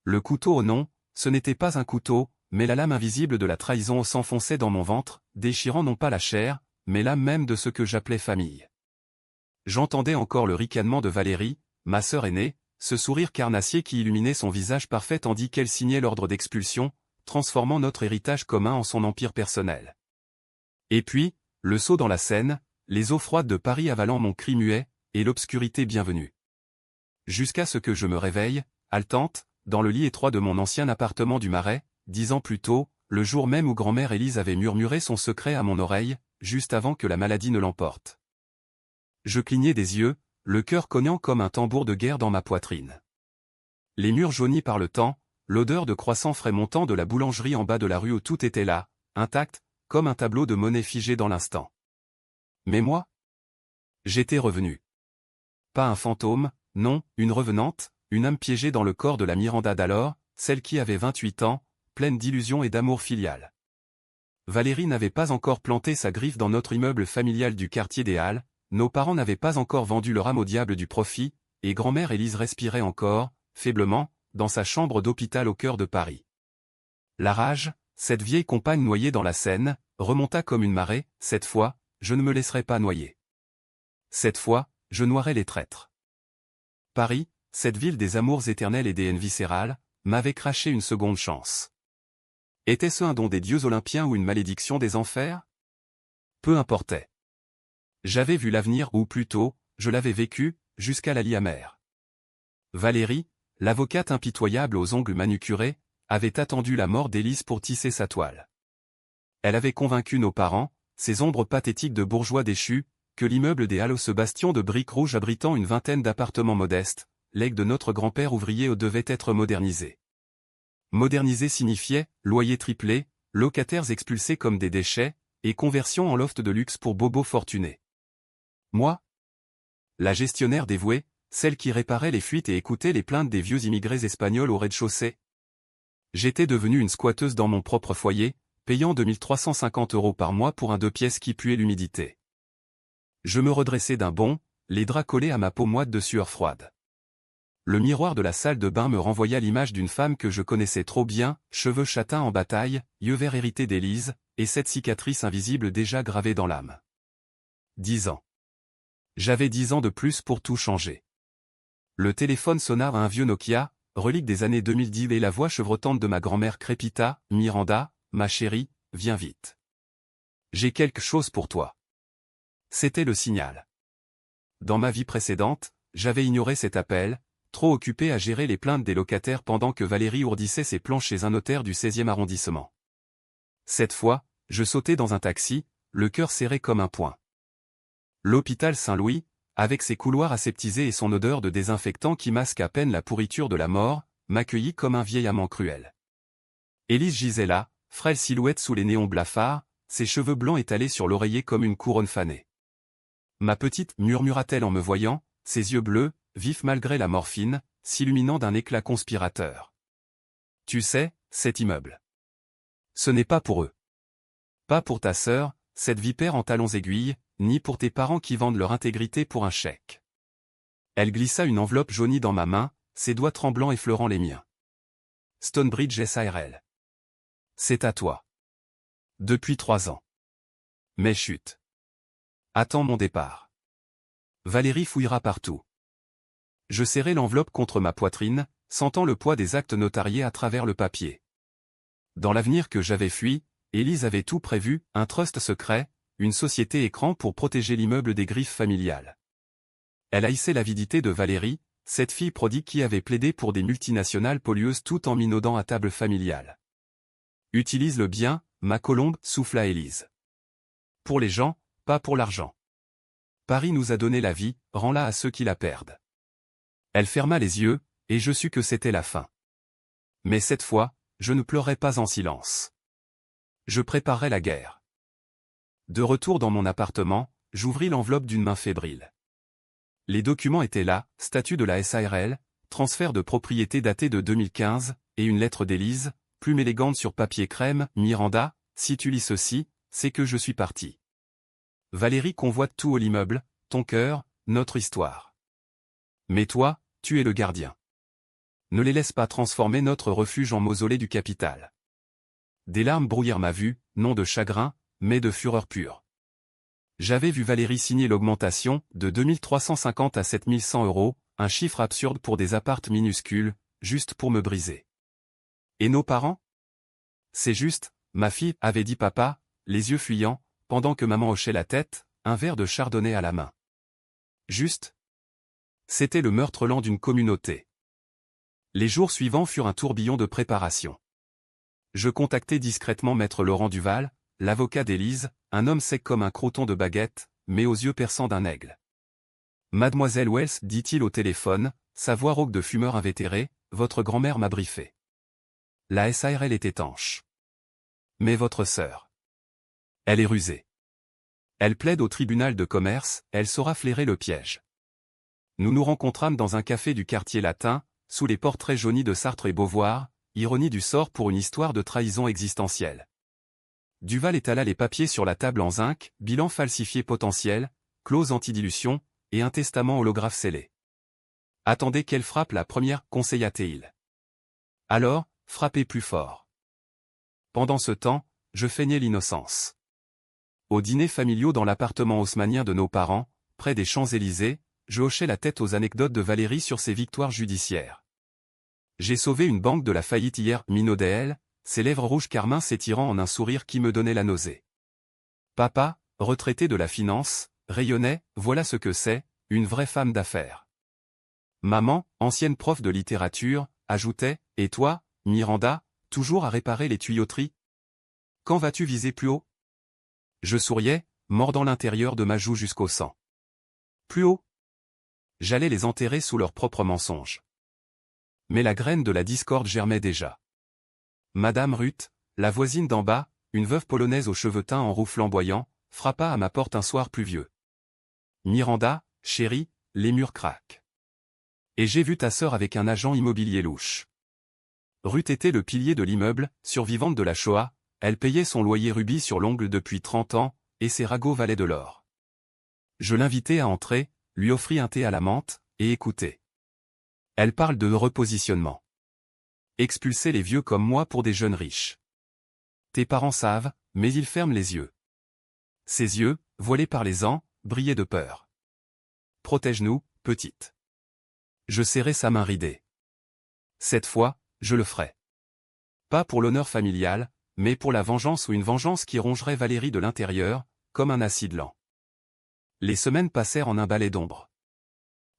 Le couteau, non, ce n'était pas un couteau, mais la lame invisible de la trahison s'enfonçait dans mon ventre, déchirant non pas la chair, mais l'âme même de ce que j'appelais famille. J'entendais encore le ricanement de Valérie, ma sœur aînée, ce sourire carnassier qui illuminait son visage parfait tandis qu'elle signait l'ordre d'expulsion, transformant notre héritage commun en son empire personnel. Et puis, le saut dans la Seine, les eaux froides de Paris avalant mon cri muet, et l'obscurité bienvenue. Jusqu'à ce que je me réveille, haletante, dans le lit étroit de mon ancien appartement du Marais, 10 ans plus tôt, le jour même où grand-mère Élise avait murmuré son secret à mon oreille, juste avant que la maladie ne l'emporte. Je clignais des yeux, le cœur cognant comme un tambour de guerre dans ma poitrine. Les murs jaunis par le temps, l'odeur de croissants frais montant de la boulangerie en bas de la rue où tout était là, intact, comme un tableau de monnaie figé dans l'instant. Mais moi? J'étais revenu. Pas un fantôme, non, une revenante, une âme piégée dans le corps de la Miranda d'alors, celle qui avait 28 ans, pleine d'illusions et d'amour filial. Valérie n'avait pas encore planté sa griffe dans notre immeuble familial du quartier des Halles, nos parents n'avaient pas encore vendu leur âme au diable du profit, et grand-mère Élise respirait encore, faiblement, dans sa chambre d'hôpital au cœur de Paris. La rage, cette vieille compagne noyée dans la Seine, remonta comme une marée. Cette fois, je ne me laisserai pas noyer. Cette fois, je noierai les traîtres. Paris, cette ville des amours éternels et des haines viscérales, m'avait craché une seconde chance. Était-ce un don des dieux olympiens ou une malédiction des enfers? Peu importait. J'avais vu l'avenir ou plutôt, je l'avais vécu, jusqu'à la lie amère. Valérie, l'avocate impitoyable aux ongles manucurés, avait attendu la mort d'Élise pour tisser sa toile. Elle avait convaincu nos parents, ces ombres pathétiques de bourgeois déchus, que l'immeuble des Halles, ce bastion de briques rouges abritant une vingtaine d'appartements modestes, legs de notre grand-père ouvrier devait être modernisé. Moderniser signifiait loyer triplé, locataires expulsés comme des déchets, et conversion en loft de luxe pour bobos fortunés. Moi? La gestionnaire dévouée, celle qui réparait les fuites et écoutait les plaintes des vieux immigrés espagnols au rez-de-chaussée. J'étais devenue une squatteuse dans mon propre foyer, payant 2350 € par mois pour un 2 pièces qui puait l'humidité. Je me redressai d'un bond, les draps collés à ma peau moite de sueur froide. Le miroir de la salle de bain me renvoya l'image d'une femme que je connaissais trop bien, cheveux châtains en bataille, yeux verts hérités d'Élise, et cette cicatrice invisible déjà gravée dans l'âme. 10 ans. J'avais 10 ans de plus pour tout changer. Le téléphone sonna à un vieux Nokia, relique des années 2010 et la voix chevrotante de ma grand-mère crépita, « Miranda, ma chérie, viens vite. J'ai quelque chose pour toi. » C'était le signal. Dans ma vie précédente, j'avais ignoré cet appel, trop occupé à gérer les plaintes des locataires pendant que Valérie ourdissait ses plans chez un notaire du 16e arrondissement. Cette fois, je sautai dans un taxi, le cœur serré comme un poing. L'hôpital Saint-Louis, avec ses couloirs aseptisés et son odeur de désinfectant qui masque à peine la pourriture de la mort, m'accueillit comme un vieil amant cruel. Élise gisait là, frêle silhouette sous les néons blafards, ses cheveux blancs étalés sur l'oreiller comme une couronne fanée. « Ma petite » murmura-t-elle en me voyant, ses yeux bleus, vifs malgré la morphine, s'illuminant d'un éclat conspirateur. « Tu sais, cet immeuble. Ce n'est pas pour eux. Pas pour ta sœur, cette vipère en talons aiguilles, ni pour tes parents qui vendent leur intégrité pour un chèque. » Elle glissa une enveloppe jaunie dans ma main, ses doigts tremblants effleurant les miens. « Stonebridge SARL. C'est à toi. Depuis 3 ans. Mais chut. Attends mon départ. Valérie fouillera partout. » Je serrai l'enveloppe contre ma poitrine, sentant le poids des actes notariés à travers le papier. Dans l'avenir que j'avais fui, Élise avait tout prévu, un trust secret, une société écran pour protéger l'immeuble des griffes familiales. Elle haïssait l'avidité de Valérie, cette fille prodigue qui avait plaidé pour des multinationales pollueuses tout en minaudant à table familiale. « Utilise le bien, ma colombe » souffla Élise. « Pour les gens, pas pour l'argent. Paris nous a donné la vie, rends-la à ceux qui la perdent. » Elle ferma les yeux, et je sus que c'était la fin. Mais cette fois, je ne pleurais pas en silence. Je préparais la guerre. De retour dans mon appartement, j'ouvris l'enveloppe d'une main fébrile. Les documents étaient là, statut de la SARL, transfert de propriété daté de 2015, et une lettre d'Élise, plume élégante sur papier crème, « Miranda, si tu lis ceci, c'est que je suis parti. Valérie convoite tout au l'immeuble, ton cœur, notre histoire. Mais toi, tu es le gardien. Ne les laisse pas transformer notre refuge en mausolée du capital. Des larmes brouillèrent ma vue, non de chagrin, mais de fureur pure. J'avais vu Valérie signer l'augmentation, de 2350 à 7100 €, un chiffre absurde pour des appartes minuscules, juste pour me briser. Et nos parents? C'est juste, ma fille, avait dit papa, les yeux fuyants, pendant que maman hochait la tête, un verre de chardonnay à la main. Juste? C'était le meurtre lent d'une communauté. Les jours suivants furent un tourbillon de préparation. Je contactai discrètement maître Laurent Duval, l'avocat d'Élise, un homme sec comme un croûton de baguette, mais aux yeux perçants d'un aigle. Mademoiselle Wells, dit-il au téléphone, sa voix rauque de fumeur invétéré, votre grand-mère m'a briefé. La SARL est étanche. Mais votre sœur. Elle est rusée. Elle plaide au tribunal de commerce, elle saura flairer le piège. Nous nous rencontrâmes dans un café du quartier latin, sous les portraits jaunis de Sartre et Beauvoir, ironie du sort pour une histoire de trahison existentielle. Duval étala les papiers sur la table en zinc, bilan falsifié potentiel, clause antidilution, et un testament holographe scellé. Attendez qu'elle frappe la première, conseilla-t-il. Alors, frappez plus fort. Pendant ce temps, je feignais l'innocence. Aux dîners familiaux dans l'appartement haussmannien de nos parents, près des Champs-Élysées, je hochais la tête aux anecdotes de Valérie sur ses victoires judiciaires. J'ai sauvé une banque de la faillite hier, minaudait elle, ses lèvres rouges carmin s'étirant en un sourire qui me donnait la nausée. Papa, retraité de la finance, rayonnait, voilà ce que c'est, une vraie femme d'affaires. Maman, ancienne prof de littérature, ajoutait, et toi, Miranda, toujours à réparer les tuyauteries? Quand vas-tu viser plus haut? Je souriais, mordant l'intérieur de ma joue jusqu'au sang. Plus haut? J'allais les enterrer sous leurs propres mensonges. Mais la graine de la discorde germait déjà. Madame Ruth, la voisine d'en bas, une veuve polonaise aux cheveux teints en roux flamboyants, frappa à ma porte un soir pluvieux. Miranda, chérie, les murs craquent. Et j'ai vu ta sœur avec un agent immobilier louche. Ruth était le pilier de l'immeuble, survivante de la Shoah, elle payait son loyer rubis sur l'ongle depuis 30 ans, et ses ragots valaient de l'or. Je l'invitai à entrer, lui offris un thé à la menthe, et écoutai. Elle parle de repositionnement. Expulser les vieux comme moi pour des jeunes riches. Tes parents savent, mais ils ferment les yeux. Ses yeux, voilés par les ans, brillaient de peur. Protège-nous, petite. Je serrai sa main ridée. Cette fois, je le ferai. Pas pour l'honneur familial, mais pour la vengeance ou une vengeance qui rongerait Valérie de l'intérieur, comme un acide lent. Les semaines passèrent en un balai d'ombre.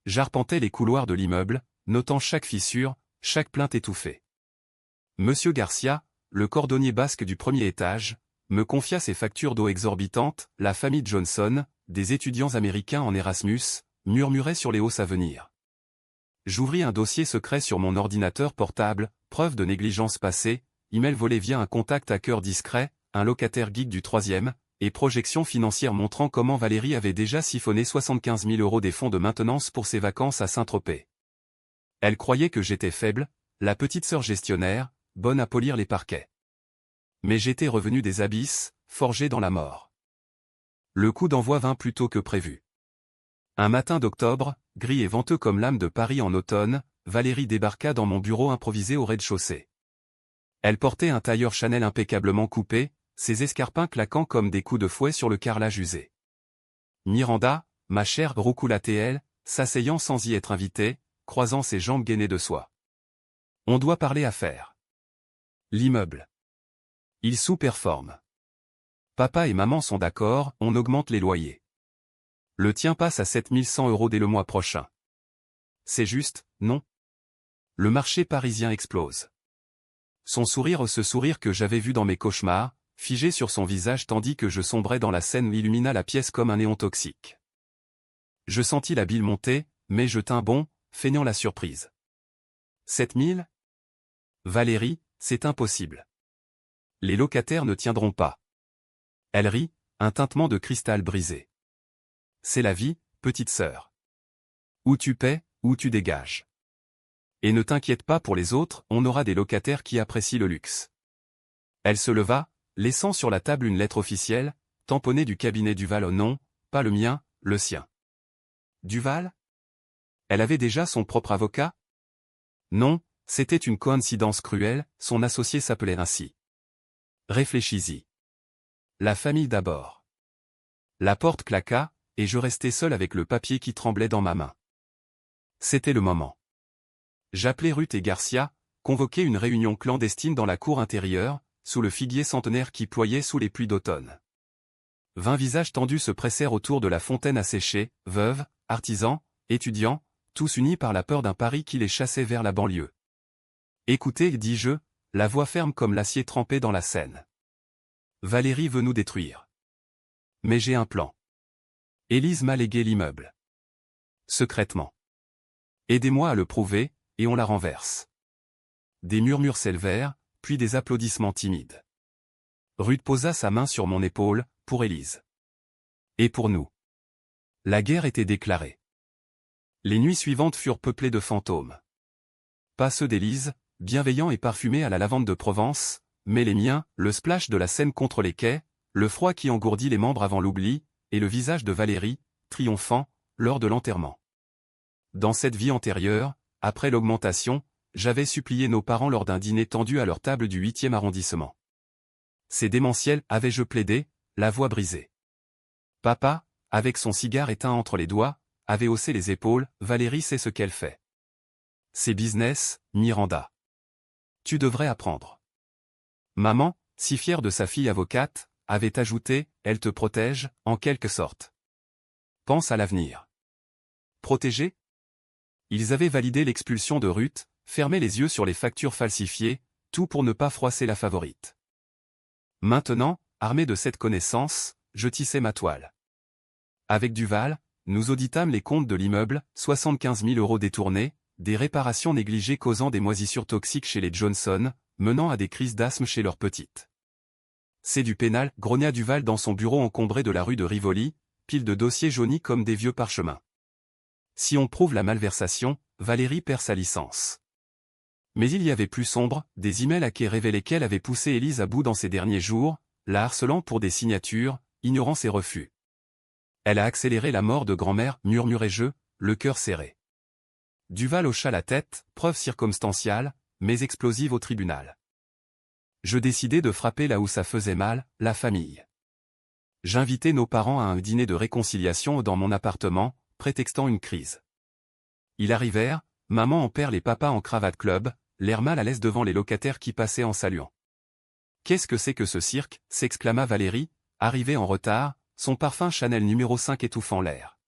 J'arpentais les couloirs de l'immeuble, notant chaque fissure, chaque plainte étouffée. Monsieur Garcia, le cordonnier basque du premier étage, me confia ses factures d'eau exorbitantes, la famille Johnson, des étudiants américains en Erasmus, murmurait sur les hausses à venir. J'ouvris un dossier secret sur mon ordinateur portable, preuve de négligence passée, email volé via un contact hacker discret, un locataire geek du 3e, et projection financière montrant comment Valérie avait déjà siphonné 75 000 € des fonds de maintenance pour ses vacances à Saint-Tropez. Elle croyait que j'étais faible, la petite sœur gestionnaire, bonne à polir les parquets. Mais j'étais revenu des abysses, forgé dans la mort. Le coup d'envoi vint plus tôt que prévu. Un matin d'octobre, gris et venteux comme l'âme de Paris en automne, Valérie débarqua dans mon bureau improvisé au rez-de-chaussée. Elle portait un tailleur Chanel impeccablement coupé, ses escarpins claquant comme des coups de fouet sur le carrelage usé. Miranda, ma chère, roucoulatait-elle, s'asseyant sans y être invitée, croisant ses jambes gainées de soie. On doit parler affaires. L'immeuble. Il sous-performe. Papa et maman sont d'accord, on augmente les loyers. Le tien passe à 7100 € dès le mois prochain. C'est juste, non? Le marché parisien explose. Son sourire, ce sourire que j'avais vu dans mes cauchemars, figé sur son visage tandis que je sombrais dans la scène illumina la pièce comme un néon toxique. Je sentis la bile monter, mais je tins bon, feignant la surprise. 7000? Valérie, c'est impossible. Les locataires ne tiendront pas. Elle rit, un tintement de cristal brisé. C'est la vie, petite sœur. Ou tu paies, ou tu dégages. Et ne t'inquiète pas pour les autres, on aura des locataires qui apprécient le luxe. Elle se leva, laissant sur la table une lettre officielle, tamponnée du cabinet Duval au nom, pas le mien, le sien. Duval? Elle avait déjà son propre avocat? Non, C'était une coïncidence cruelle, son associé s'appelait ainsi. Réfléchis-y. La famille d'abord. La porte claqua, et je restai seul avec le papier qui tremblait dans ma main. C'était le moment. J'appelai Ruth et Garcia, convoquai une réunion clandestine dans la cour intérieure, sous le figuier centenaire qui ployait sous les pluies d'automne. 20 visages tendus se pressèrent autour de la fontaine asséchée, veuves, artisans, étudiants, tous unis par la peur d'un Paris qui les chassait vers la banlieue. Écoutez, dis-je, la voix ferme comme l'acier trempé dans la Seine. Valérie veut nous détruire. Mais j'ai un plan. Élise m'a légué l'immeuble. Secrètement. Aidez-moi à le prouver, et on la renverse. Des murmures s'élevèrent, puis des applaudissements timides. Ruth posa sa main sur mon épaule, pour Élise. Et pour nous. La guerre était déclarée. Les nuits suivantes furent peuplées de fantômes. Pas ceux d'Élise, bienveillants et parfumés à la lavande de Provence, mais les miens, le splash de la Seine contre les quais, le froid qui engourdit les membres avant l'oubli, et le visage de Valérie, triomphant, lors de l'enterrement. Dans cette vie antérieure, après l'augmentation, j'avais supplié nos parents lors d'un dîner tendu à leur table du 8e arrondissement. C'est démentiel, avais-je plaidé, la voix brisée. Papa, avec son cigare éteint entre les doigts, avait haussé les épaules, Valérie sait ce qu'elle fait. C'est business, Miranda. Tu devrais apprendre. Maman, si fière de sa fille avocate, avait ajouté, elle te protège, en quelque sorte. Pense à l'avenir. Protéger ? Ils avaient validé l'expulsion de Ruth, fermé les yeux sur les factures falsifiées, tout pour ne pas froisser la favorite. Maintenant, armé de cette connaissance, je tissais ma toile. Avec Duval, nous auditâmes les comptes de l'immeuble, 75 000 € détournés, des réparations négligées causant des moisissures toxiques chez les Johnson, menant à des crises d'asthme chez leurs petites. C'est du pénal, grogna Duval dans son bureau encombré de la rue de Rivoli, pile de dossiers jaunis comme des vieux parchemins. Si on prouve la malversation, Valérie perd sa licence. Mais il y avait plus sombre, des emails hackés révélaient qu'elle avait poussé Élise à bout dans ses derniers jours, la harcelant pour des signatures, ignorant ses refus. Elle a accéléré la mort de grand-mère, murmurai-je, le cœur serré. Duval hocha la tête, preuve circonstancielle, mais explosive au tribunal. Je décidai de frapper là où ça faisait mal, la famille. J'invitai nos parents à un dîner de réconciliation dans mon appartement, prétextant une crise. Ils arrivèrent, maman en perles et papa en cravate club, l'air mal à l'aise devant les locataires qui passaient en saluant. « Qu'est-ce que c'est que ce cirque » s'exclama Valérie, arrivée en retard, son parfum Chanel numéro 5 étouffant l'air.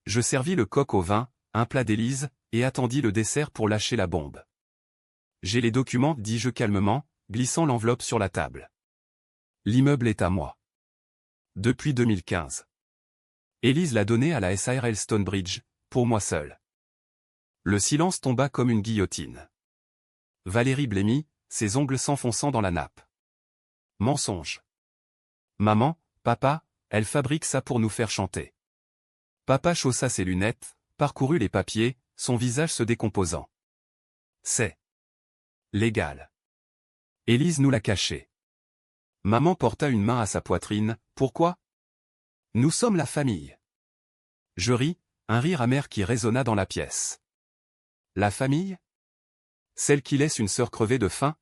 Je servis le coq au vin, un plat d'Élise, et attendis le dessert pour lâcher la bombe. « J'ai les documents, dis-je calmement, glissant l'enveloppe sur la table. L'immeuble est à moi. Depuis 2015. Élise l'a donné à la SARL Stonebridge, pour moi seul. » Le silence tomba comme une guillotine. Valérie blêmit, ses ongles s'enfonçant dans la nappe. Mensonge. Maman, papa, elle fabrique ça pour nous faire chanter. Papa chaussa ses lunettes, parcourut les papiers, son visage se décomposant. C'est légal. Élise nous l'a caché. Maman porta une main à sa poitrine, pourquoi ? Nous sommes la famille. Je ris, un rire amer qui résonna dans la pièce. La famille ? Celle qui laisse une sœur crever de faim ?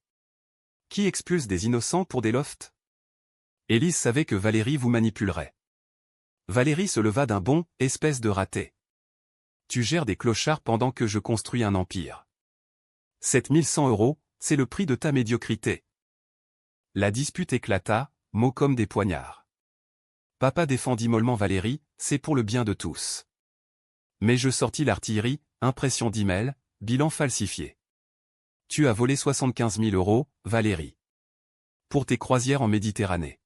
Qui expulse des innocents pour des lofts ? Élise savait que Valérie vous manipulerait. Valérie se leva d'un bond, espèce de raté. Tu gères des clochards pendant que je construis un empire. 7100 €, c'est le prix de ta médiocrité. La dispute éclata, mots comme des poignards. Papa défendit mollement Valérie, c'est pour le bien de tous. Mais je sortis l'artillerie, impression d'email, bilan falsifié. Tu as volé 75 000 €, Valérie. Pour tes croisières en Méditerranée.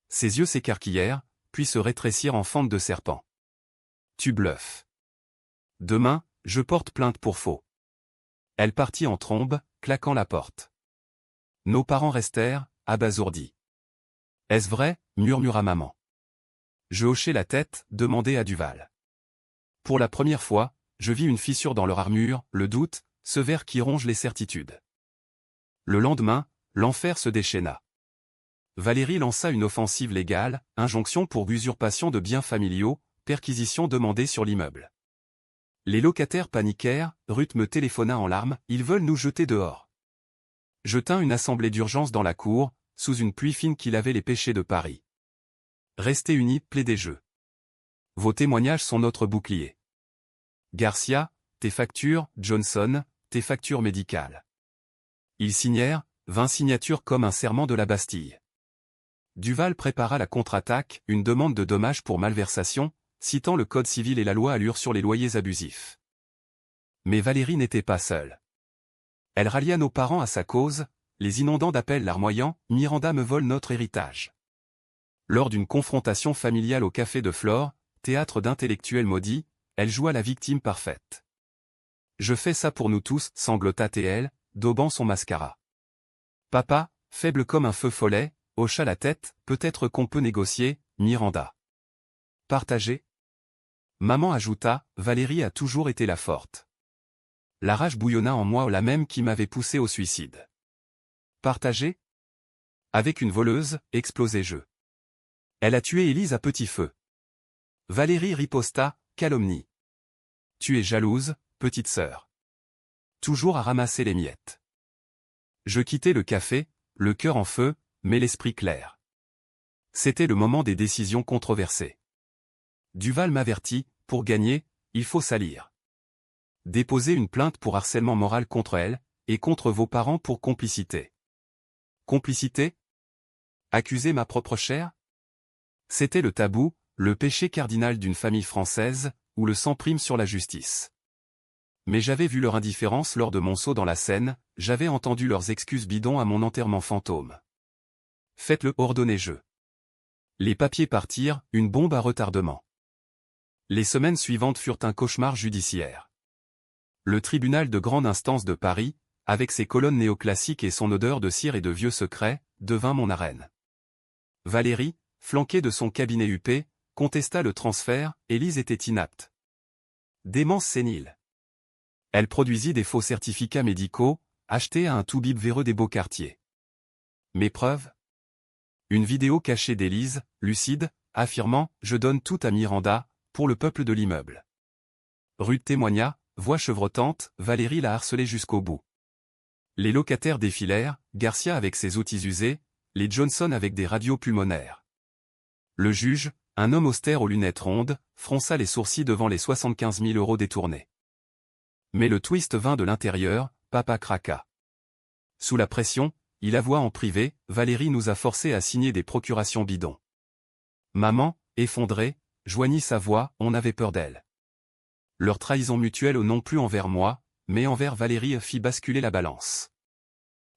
Ses yeux s'écarquillèrent, puis se rétrécirent en fente de serpent. Tu bluffes. Demain, je porte plainte pour faux. Elle partit en trombe, claquant la porte. Nos parents restèrent, abasourdis. Est-ce vrai ? Murmura maman. Je hochai la tête, demandai à Duval. Pour la première fois, je vis une fissure dans leur armure, le doute, ce ver qui ronge les certitudes. Le lendemain, l'enfer se déchaîna. Valérie lança une offensive légale, injonction pour usurpation de biens familiaux, perquisition demandée sur l'immeuble. Les locataires paniquèrent, Ruth me téléphona en larmes, ils veulent nous jeter dehors. Je tins une assemblée d'urgence dans la cour, sous une pluie fine qui lavait les péchés de Paris. Restez unis, plaidai-je. Vos témoignages sont notre bouclier. Garcia, tes factures, Johnson, tes factures médicales. Ils signèrent, 20 signatures comme un serment de la Bastille. Duval prépara la contre-attaque, une demande de dommages pour malversation, citant le Code civil et la loi Allure sur les loyers abusifs. Mais Valérie n'était pas seule. Elle rallia nos parents à sa cause, les inondants d'appels larmoyants, Miranda me vole notre héritage. Lors d'une confrontation familiale au Café de Flore, théâtre d'intellectuels maudits, elle joua la victime parfaite. Je fais ça pour nous tous, sanglota T.L., daubant son mascara. Papa, faible comme un feu follet, hocha la tête, peut-être qu'on peut négocier, Miranda. Partager? Maman ajouta, Valérie a toujours été la forte. La rage bouillonna en moi, la même qui m'avait poussé au suicide. Partager? Avec une voleuse, explosai-je. Elle a tué Élise à petit feu. Valérie riposta, calomnie. Tu es jalouse, petite sœur. Toujours à ramasser les miettes. Je quittai le café, le cœur en feu, mais l'esprit clair. C'était le moment des décisions controversées. Duval m'avertit, pour gagner, il faut salir. Déposez une plainte pour harcèlement moral contre elle, et contre vos parents pour complicité. Complicité? Accuser ma propre chair? C'était le tabou, le péché cardinal d'une famille française, où le sang prime sur la justice. Mais j'avais vu leur indifférence lors de mon saut dans la Seine, j'avais entendu leurs excuses bidons à mon enterrement fantôme. Faites-le, ordonnai-je. Les papiers partirent, une bombe à retardement. Les semaines suivantes furent un cauchemar judiciaire. Le tribunal de grande instance de Paris, avec ses colonnes néoclassiques et son odeur de cire et de vieux secrets, devint mon arène. Valérie, flanquée de son cabinet huppé, contesta le transfert, Élise était inapte. Démence sénile. Elle produisit des faux certificats médicaux, achetés à un toubib véreux des beaux quartiers. Mes preuves? Une vidéo cachée d'Élise, lucide, affirmant « Je donne tout à Miranda, pour le peuple de l'immeuble ». Ruth témoigna, voix chevrotante, Valérie l'a harcelée jusqu'au bout. Les locataires défilèrent, Garcia avec ses outils usés, les Johnson avec des radios pulmonaires. Le juge, un homme austère aux lunettes rondes, fronça les sourcils devant les 75 000 € détournés. Mais le twist vint de l'intérieur, papa craqua. Sous la pression, il avoua en privé, Valérie nous a forcés à signer des procurations bidons. Maman, effondrée, joignit sa voix, on avait peur d'elle. Leur trahison mutuelle non plus envers moi, mais envers Valérie fit basculer la balance.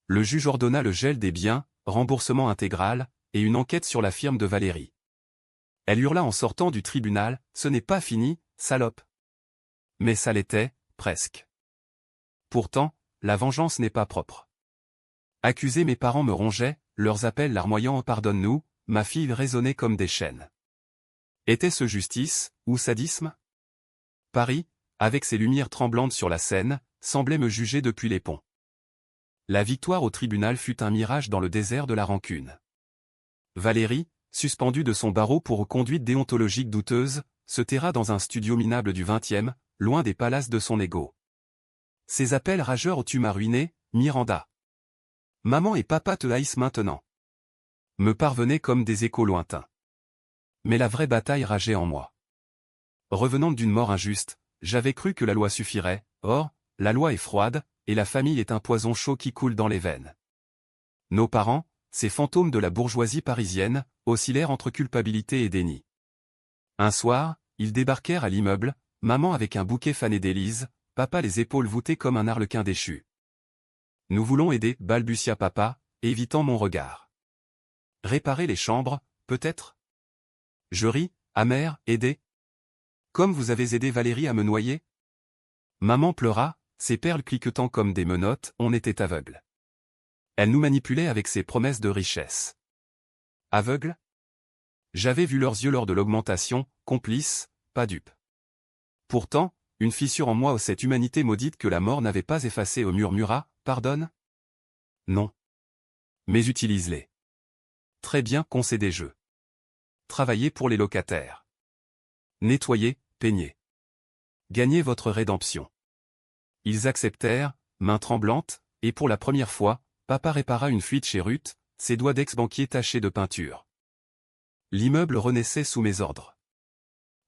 Le juge ordonna le gel des biens, remboursement intégral, et une enquête sur la firme de Valérie. Elle hurla en sortant du tribunal, « Ce n'est pas fini, salope !» Mais ça l'était, presque. Pourtant, la vengeance n'est pas propre. Accusés, mes parents me rongeaient, leurs appels larmoyants « Pardonne-nous », ma fille résonnait comme des chaînes. Était-ce justice, ou sadisme? Paris, avec ses lumières tremblantes sur la Seine, semblait me juger depuis les ponts. La victoire au tribunal fut un mirage dans le désert de la rancune. Valérie, suspendue de son barreau pour conduite déontologique douteuse, se terra dans un studio minable du 20e, loin des palaces de son ego. Ses appels rageurs « Tu m'as ruiné, Miranda. Maman et papa te haïssent maintenant » me parvenaient comme des échos lointains. Mais la vraie bataille rageait en moi. Revenant d'une mort injuste, j'avais cru que la loi suffirait, or, la loi est froide, et la famille est un poison chaud qui coule dans les veines. Nos parents, ces fantômes de la bourgeoisie parisienne, oscillèrent entre culpabilité et déni. Un soir, ils débarquèrent à l'immeuble, maman avec un bouquet fané d'Élise, papa les épaules voûtées comme un arlequin déchu. Nous voulons aider, balbutia papa, évitant mon regard. Réparer les chambres, peut-être? Je ris, amer, aider? Comme vous avez aidé Valérie à me noyer? Maman pleura, ses perles cliquetant comme des menottes, on était aveugles. Elle nous manipulait avec ses promesses de richesse. Aveugles? J'avais vu leurs yeux lors de l'augmentation, complices, pas dupes. Pourtant, une fissure en moi cette humanité maudite que la mort n'avait pas effacée murmura, pardonne? Non. Mais utilise-les. Très bien, concédai-je. Travailler pour les locataires. Nettoyer, peigner. gagnez votre rédemption. Ils acceptèrent, main tremblante, et pour la première fois, papa répara une fuite chez Ruth, ses doigts d'ex-banquier tachés de peinture. L'immeuble renaissait sous mes ordres.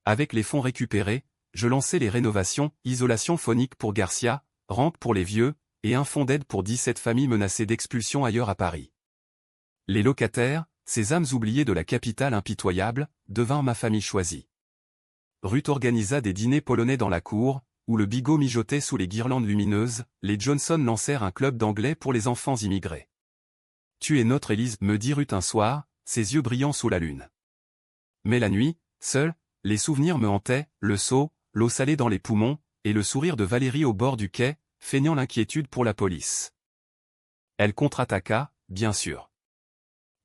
Avec les fonds récupérés, je lançai les rénovations, isolation phonique pour Garcia, rampe pour les vieux, et un fonds d'aide pour 17 familles menacées d'expulsion ailleurs à Paris. Les locataires, ces âmes oubliées de la capitale impitoyable, devinrent ma famille choisie. Ruth organisa des dîners polonais dans la cour, où le bigot mijotait sous les guirlandes lumineuses, les Johnson lancèrent un club d'anglais pour les enfants immigrés. « Tu es notre Élise » me dit Ruth un soir, ses yeux brillants sous la lune. Mais la nuit, seul, les souvenirs me hantaient, le seau, l'eau salée dans les poumons, et le sourire de Valérie au bord du quai, feignant l'inquiétude pour la police. Elle contre-attaqua, bien sûr.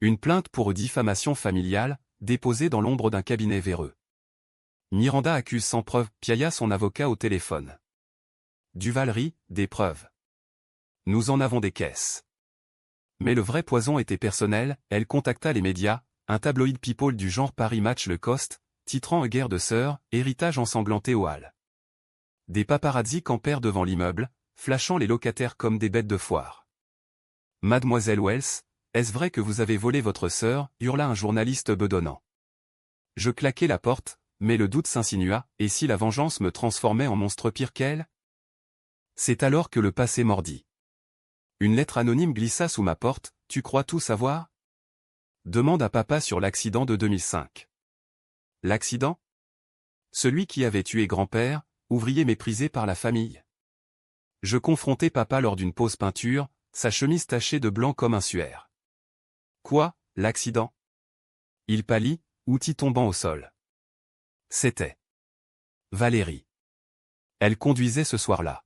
Une plainte pour diffamation familiale, déposée dans l'ombre d'un cabinet véreux. Miranda accuse sans preuve, piailla son avocat au téléphone. Duval rit, des preuves. Nous en avons des caisses. Mais le vrai poison était personnel, elle contacta les médias, un tabloïd people du genre Paris Match Le Coste, titrant Guerre de sœurs, héritage ensanglanté aux Halles. Des paparazzis campèrent devant l'immeuble, flashant les locataires comme des bêtes de foire. Mademoiselle Wells, est-ce vrai que vous avez volé votre sœur, hurla un journaliste bedonnant. Je claquai la porte, mais le doute s'insinua, et si la vengeance me transformait en monstre pire qu'elle? C'est alors que le passé mordit. Une lettre anonyme glissa sous ma porte, tu crois tout savoir? Demande à papa sur l'accident de 2005. L'accident? Celui qui avait tué grand-père, ouvrier méprisé par la famille. Je confrontai papa lors d'une pause peinture, sa chemise tachée de blanc comme un suaire. Quoi, l'accident? Il pâlit, outil tombant au sol. C'était Valérie. Elle conduisait ce soir-là.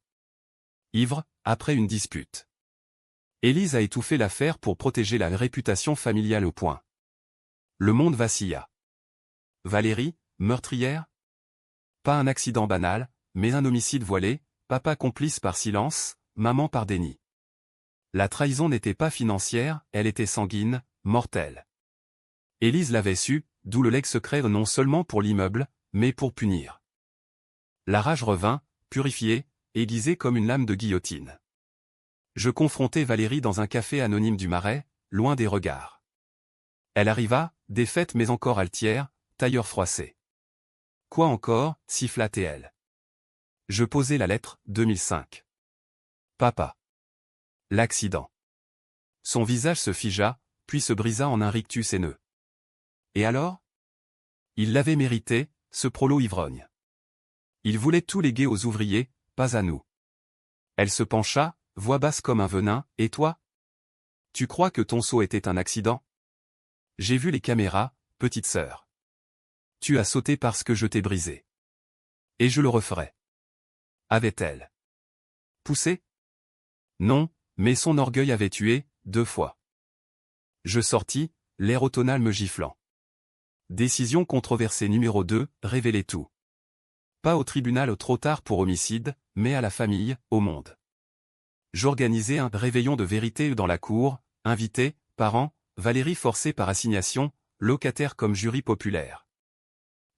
Ivre, après une dispute. Élise a étouffé l'affaire pour protéger la réputation familiale au point. Le monde vacilla. Valérie, meurtrière? Pas un accident banal, mais un homicide voilé, papa complice par silence, maman par déni. La trahison n'était pas financière, elle était sanguine, mortelle. Élise l'avait su, d'où le legs secret non seulement pour l'immeuble, mais pour punir. La rage revint, purifiée, aiguisée comme une lame de guillotine. Je confrontai Valérie dans un café anonyme du Marais, loin des regards. Elle arriva, défaite mais encore altière, tailleur froissé. Quoi encore, siffla-t-elle. Je posai la lettre, 2005. Papa. L'accident. Son visage se figea, puis se brisa en un rictus haineux. Et alors? Il l'avait mérité, ce prolo ivrogne. Il voulait tout léguer aux ouvriers, pas à nous. Elle se pencha, voix basse comme un venin, et toi? Tu crois que ton saut était un accident? J'ai vu les caméras, petite sœur. Tu as sauté parce que je t'ai brisé. Et je le referai. Avait-elle poussé? Non, mais son orgueil avait tué, 2 fois. Je sortis, l'air automnal me giflant. Décision controversée numéro 2, révélez tout. Pas au tribunal trop tard pour homicide, mais à la famille, au monde. J'organisai un réveillon de vérité dans la cour, invités, parents, Valérie forcée par assignation, locataire comme jury populaire.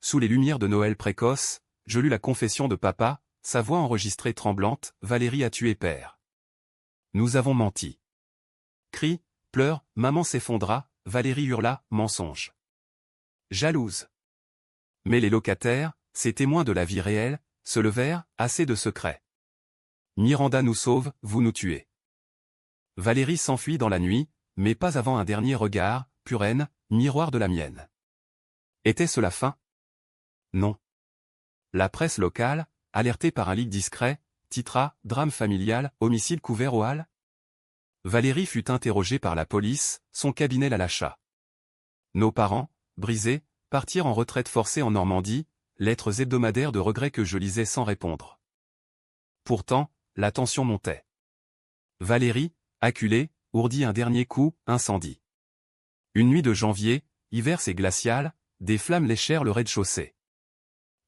Sous les lumières de Noël précoce, je lus la confession de papa, sa voix enregistrée tremblante, Valérie a tué père. Nous avons menti. Cris, pleurs, maman s'effondra, Valérie hurla, mensonge. Jalouse. Mais les locataires, ces témoins de la vie réelle, se levèrent, assez de secrets. Miranda nous sauve, vous nous tuez. Valérie s'enfuit dans la nuit, mais pas avant un dernier regard, purène, miroir de la mienne. Était-ce la fin? Non. La presse locale, alertée par un leak discret, titra « Drame familial, homicide couvert aux Halles ». Valérie fut interrogée par la police, son cabinet la lâcha. Nos parents, brisés, partirent en retraite forcée en Normandie, lettres hebdomadaires de regrets que je lisais sans répondre. Pourtant, la tension montait. Valérie, acculée, ourdit un dernier coup, incendie. Une nuit de janvier, hiver et glacial, des flammes léchèrent le rez-de-chaussée.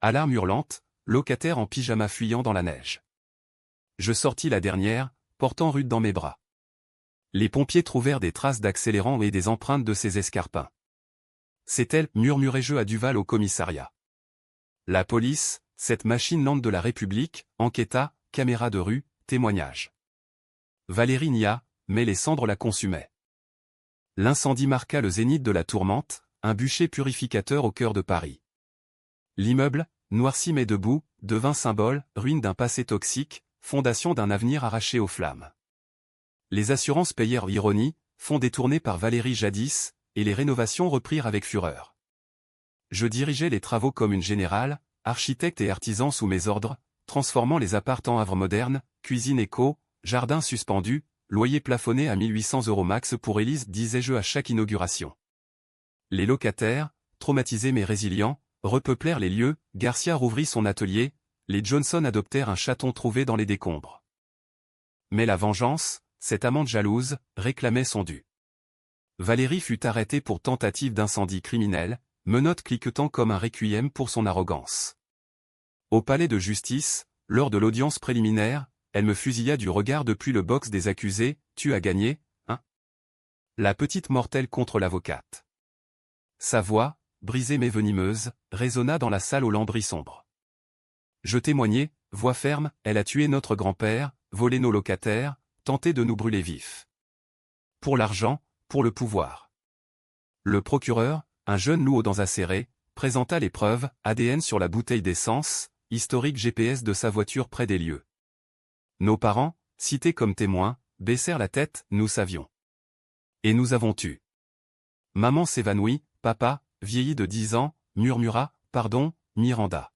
Alarme hurlante, locataire en pyjama fuyant dans la neige. Je sortis la dernière, portant Ruth dans mes bras. Les pompiers trouvèrent des traces d'accélérant et des empreintes de ses escarpins. C'est elle, murmurai-je à Duval au commissariat. La police, cette machine lente de la République, enquêta, caméra de rue, témoignage. Valérie nia, mais les cendres la consumaient. L'incendie marqua le zénith de la tourmente, un bûcher purificateur au cœur de Paris. L'immeuble, noirci mais debout, devint symbole, ruine d'un passé toxique, fondation d'un avenir arraché aux flammes. Les assurances payèrent l'ironie, fonds détournés par Valérie jadis, et les rénovations reprirent avec fureur. Je dirigeais les travaux comme une générale, architecte et artisan sous mes ordres, transformant les apparts en havre moderne, cuisine éco, jardin suspendu, loyer plafonné à 1800 € max pour Élise, disais-je à chaque inauguration. Les locataires, traumatisés mais résilients, repeuplèrent les lieux, Garcia rouvrit son atelier, les Johnson adoptèrent un chaton trouvé dans les décombres. Mais la vengeance, cette amante jalouse, réclamait son dû. Valérie fut arrêtée pour tentative d'incendie criminel, menottes cliquetant comme un requiem pour son arrogance. Au palais de justice, lors de l'audience préliminaire, elle me fusilla du regard depuis le box des accusés, « Tu as gagné, hein ?» La petite mortelle contre l'avocate. Sa voix, brisée mais venimeuse, résonna dans la salle aux lambris sombres. Je témoignai, voix ferme, elle a tué notre grand-père, volé nos locataires, tenté de nous brûler vifs. Pour l'argent, pour le pouvoir. Le procureur, un jeune loup aux dents acérées, présenta les preuves, ADN sur la bouteille d'essence, historique GPS de sa voiture près des lieux. Nos parents, cités comme témoins, baissèrent la tête, nous savions. Et nous avons tu. Maman s'évanouit, papa, vieilli de 10 ans, murmura, pardon, Miranda.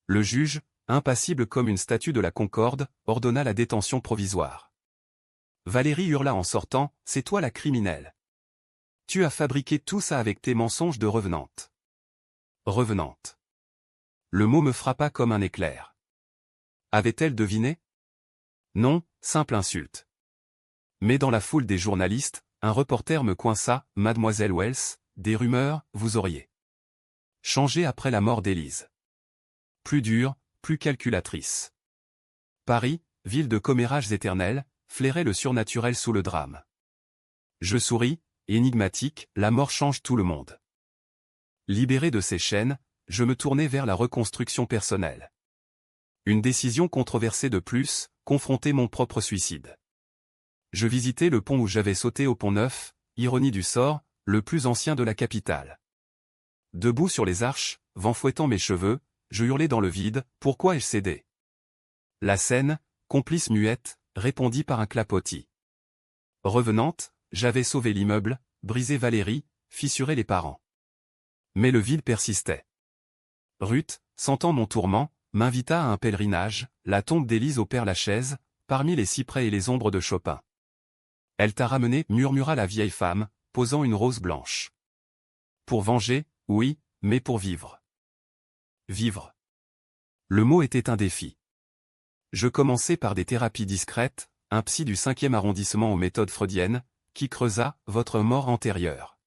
Le juge, impassible comme une statue de la Concorde, ordonna la détention provisoire. Valérie hurla en sortant, c'est toi la criminelle. Tu as fabriqué tout ça avec tes mensonges de revenante. Revenante. Le mot me frappa comme un éclair. Avait-elle deviné? Non, simple insulte. Mais dans la foule des journalistes, un reporter me coinça, Mademoiselle Wells, des rumeurs, vous auriez changé après la mort d'Élise. Plus dure, plus calculatrice. Paris, ville de commérages éternels, flairait le surnaturel sous le drame. Je souris, énigmatique, la mort change tout le monde. Libéré de ses chaînes, je me tournai vers la reconstruction personnelle. Une décision controversée de plus, confronter mon propre suicide. Je visitai le pont où j'avais sauté au Pont-Neuf, ironie du sort, le plus ancien de la capitale. Debout sur les arches, vent fouettant mes cheveux, je hurlai dans le vide, pourquoi ai-je cédé? La scène, complice muette, répondit par un clapotis. Revenante, j'avais sauvé l'immeuble, brisé Valérie, fissuré les parents. Mais le vide persistait. Ruth, sentant mon tourment, m'invita à un pèlerinage, la tombe d'Élise au Père-Lachaise, parmi les cyprès et les ombres de Chopin. Elle t'a ramené, murmura la vieille femme, posant une rose blanche. Pour venger, oui, mais pour vivre. Vivre. Le mot était un défi. Je commençai par des thérapies discrètes, un psy du 5e arrondissement aux méthodes freudiennes, qui creusa votre mort antérieure.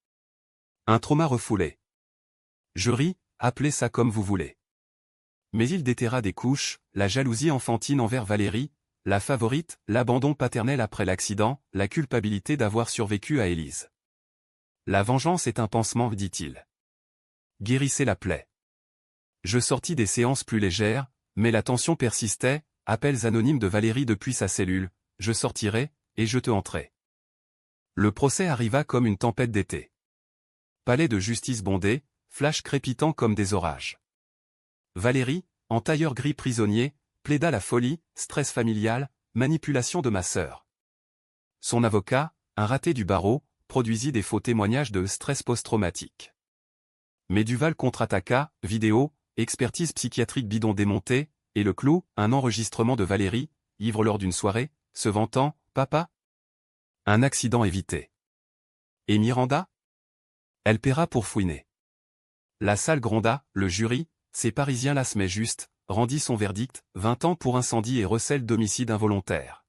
Un trauma refoulé. Je ris, appelez ça comme vous voulez. Mais il déterra des couches, la jalousie enfantine envers Valérie, la favorite, l'abandon paternel après l'accident, la culpabilité d'avoir survécu à Élise. La vengeance est un pansement, dit-il. Guérissez la plaie. Je sortis des séances plus légères, mais la tension persistait, appels anonymes de Valérie depuis sa cellule, je sortirai, et je te hanterai. Le procès arriva comme une tempête d'été. Palais de justice bondé, flash crépitant comme des orages. Valérie, en tailleur gris prisonnier, plaida la folie, stress familial, manipulation de ma sœur. Son avocat, un raté du barreau, produisit des faux témoignages de stress post-traumatique. Mais Duval contre-attaqua, vidéo, expertise psychiatrique bidon démontée, et le clou, un enregistrement de Valérie, ivre lors d'une soirée, se vantant, papa? Un accident évité. Et Miranda? Elle paiera pour fouiner. La salle gronda, le jury, ces Parisiens l'assemaient juste, rendit son verdict, 20 ans pour incendie et recel d'homicide involontaire.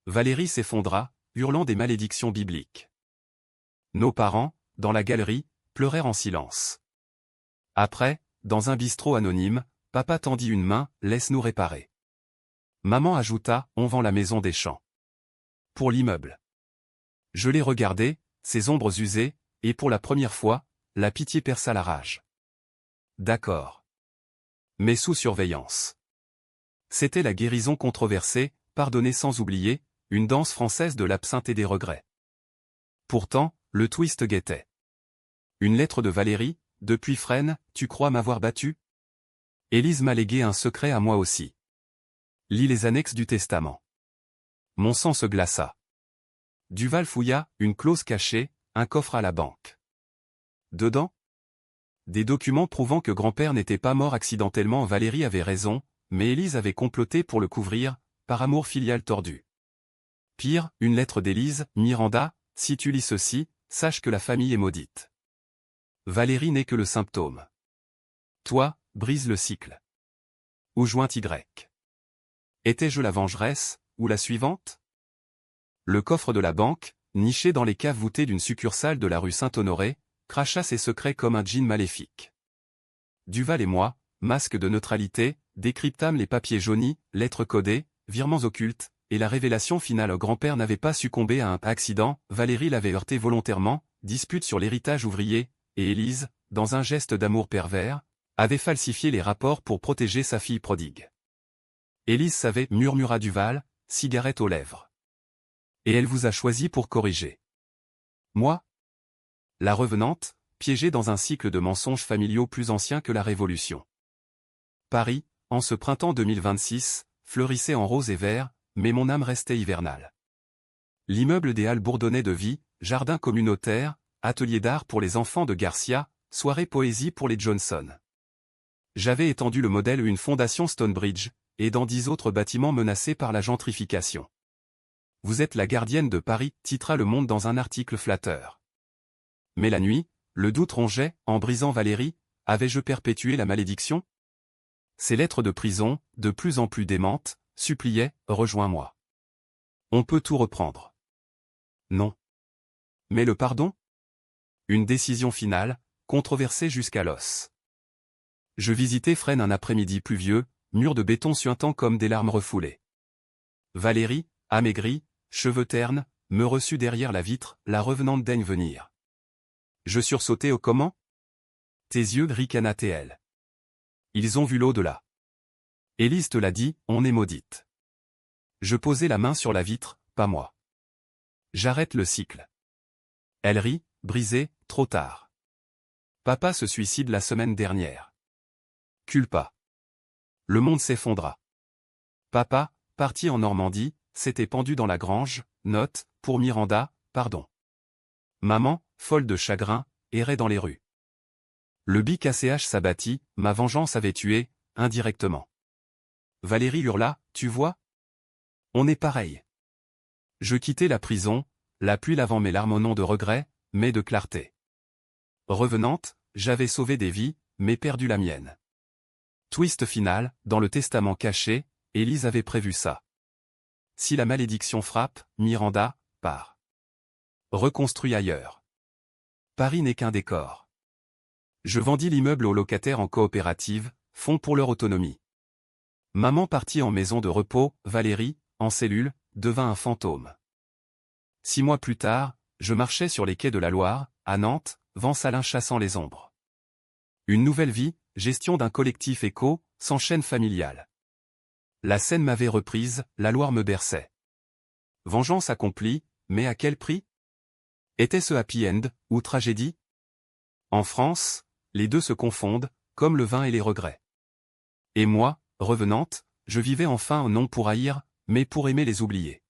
Valérie s'effondra, hurlant des malédictions bibliques. Nos parents, dans la galerie, pleurèrent en silence. Après, dans un bistrot anonyme, papa tendit une main, laisse-nous réparer. Maman ajouta, on vend la maison des champs. Pour l'immeuble. Je les regardai, ces ombres usées, et pour la première fois, la pitié perça la rage. D'accord. mais sous surveillance. C'était la guérison controversée, pardonner sans oublier, une danse française de l'absinthe et des regrets. Pourtant, le twist guettait. Une lettre de Valérie, depuis Fresnes, tu crois m'avoir battu? Élise m'a légué un secret à moi aussi. Lis les annexes du testament. Mon sang se glaça. Duval fouilla, une clause cachée, un coffre à la banque. Dedans? Des documents prouvant que grand-père n'était pas mort accidentellement. Valérie avait raison, mais Élise avait comploté pour le couvrir, par amour filial tordu. Pire, une lettre d'Élise, Miranda, si tu lis ceci, sache que la famille est maudite. Valérie n'est que le symptôme. Toi, brise le cycle. Ou joint Y. Étais-je la vengeresse, ou la suivante? Le coffre de la banque, niché dans les caves voûtées d'une succursale de la rue Saint-Honoré, cracha ses secrets comme un djinn maléfique. Duval et moi, masque de neutralité, décryptâmes les papiers jaunis, lettres codées, virements occultes, et la révélation finale: grand-père n'avait pas succombé à un accident, Valérie l'avait heurté volontairement, dispute sur l'héritage ouvrier, et Élise, dans un geste d'amour pervers, avait falsifié les rapports pour protéger sa fille prodigue. Élise savait, murmura Duval, cigarette aux lèvres. Et elle vous a choisi pour corriger. Moi? La revenante, piégée dans un cycle de mensonges familiaux plus ancien que la Révolution. Paris, en ce printemps 2026, fleurissait en rose et vert, mais mon âme restait hivernale. L'immeuble des Halles bourdonnait de vie, jardin communautaire, atelier d'art pour les enfants de Garcia, soirée poésie pour les Johnson. J'avais étendu le modèle à une fondation Stonebridge, et dans 10 autres bâtiments menacés par la gentrification. Vous êtes la gardienne de Paris, titra Le Monde dans un article flatteur. Mais la nuit, le doute rongeait, en brisant Valérie, avais-je perpétué la malédiction? Ces lettres de prison, de plus en plus démentes, suppliaient, rejoins-moi. On peut tout reprendre. Non. Mais le pardon? Une décision finale, controversée jusqu'à l'os. Je visitais Fresnes un après-midi pluvieux, mur de béton suintant comme des larmes refoulées. Valérie, amaigrie, cheveux ternes, me reçut derrière la vitre, la revenante daigne venir. Je sursautai au comment? Tes yeux ricanaient-elle. Ils ont vu l'au-delà. Élise te l'a dit, on est maudite. Je posai la main sur la vitre, pas moi. J'arrête le cycle. Elle rit, brisée, trop tard. Papa se suicide la semaine dernière. Culpa. Le monde s'effondra. Papa, parti en Normandie, s'était pendu dans la grange, note, pour Miranda, pardon. Maman, folle de chagrin, errait dans les rues. Le bic ACH s'abattit, ma vengeance avait tué, indirectement. Valérie hurla, tu vois? On est pareil. Je quittai la prison, la pluie lavant mes larmes au nom de regret, mais de clarté. Revenante, j'avais sauvé des vies, mais perdu la mienne. Twist final, dans le testament caché, Élise avait prévu ça. Si la malédiction frappe, Miranda, part. Reconstruit ailleurs. Paris n'est qu'un décor. Je vendis l'immeuble aux locataires en coopérative, fonds pour leur autonomie. Maman partit en maison de repos, Valérie, en cellule, devint un fantôme. 6 mois plus tard, je marchais sur les quais de la Loire, à Nantes, vent salin chassant les ombres. Une nouvelle vie, gestion d'un collectif éco, sans chaîne familiale. La Seine m'avait reprise, la Loire me berçait. Vengeance accomplie, mais à quel prix? Était-ce happy end, ou tragédie? En France, les deux se confondent, comme le vin et les regrets. Et moi, revenante, je vivais enfin non pour haïr, mais pour aimer les oublier.